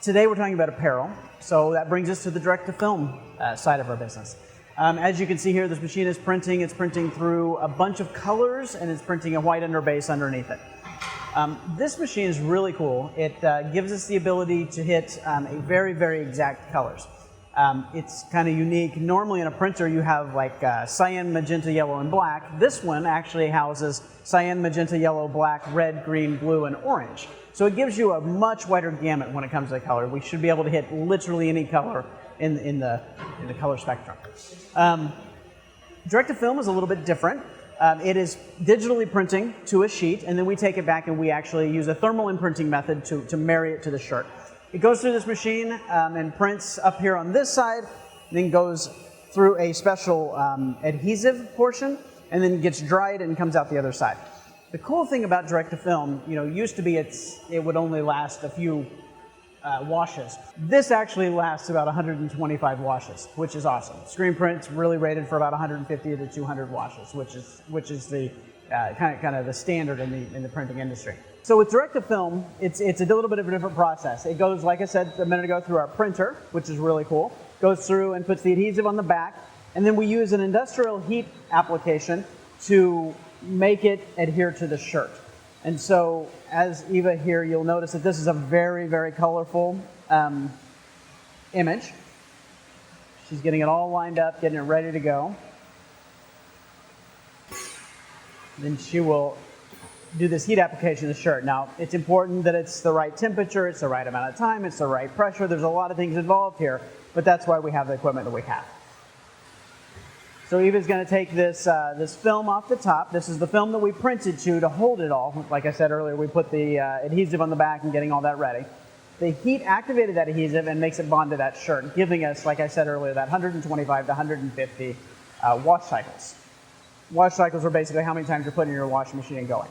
Today we're talking about apparel, so that brings us to the direct-to-film side of our business. As you can see here, this machine is printing. It's printing through a bunch of colors, and it's printing a white underbase underneath it. This machine is really cool. It gives us the ability to hit a very, very exact colors. It's kind of unique. Normally in a printer you have like cyan, magenta, yellow, and black. This one actually houses cyan, magenta, yellow, black, red, green, blue, and orange. So it gives you a much wider gamut when it comes to the color. We should be able to hit literally any color in the color spectrum. Direct-to-film is a little bit different. It is digitally printing to a sheet, and then we take it back and we actually use a thermal imprinting method to marry it to the shirt. It goes through this machine and prints up here on this side, then goes through a special adhesive portion, and then gets dried and comes out the other side. The cool thing about direct-to-film, used to be it would only last a few washes. This actually lasts about 125 washes, which is awesome. Screen print's really rated for about 150 to 200 washes, which is the kind of the standard in the printing industry. So with direct-to-film, it's a little bit of a different process. It goes, like I said a minute ago, through our printer, which is really cool. Goes through and puts the adhesive on the back, and then we use an industrial heat application to make it adhere to the shirt. And so, as Eva here, you'll notice that this is a very, very colorful image. She's getting it all lined up, getting it ready to go. Then she will do this heat application of the shirt. Now, it's important that it's the right temperature, it's the right amount of time, it's the right pressure. There's a lot of things involved here, but that's why we have the equipment that we have. So Eva's going to take this film off the top. This is the film that we printed to hold it all. Like I said earlier, we put the adhesive on the back and getting all that ready. The heat activated that adhesive and makes it bond to that shirt, giving us, like I said earlier, that 125 to 150 wash cycles. Wash cycles are basically how many times you're putting your washing machine and going.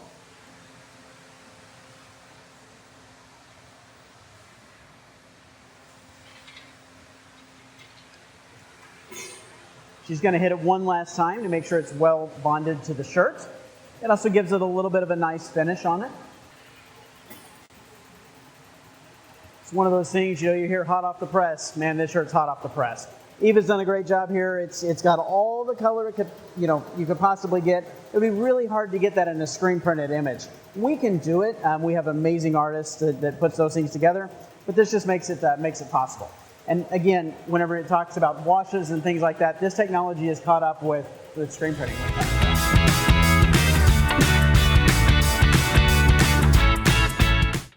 She's going to hit it one last time to make sure it's well bonded to the shirt. It also gives it a little bit of a nice finish on it. It's one of those things, you hear hot off the press. Man, this shirt's hot off the press. Eva's done a great job here. It's got all the color it could, you could possibly get. It would be really hard to get that in a screen printed image. We can do it. We have amazing artists that puts those things together, but this just makes it possible. And again, whenever it talks about washes and things like that, this technology is caught up with screen printing.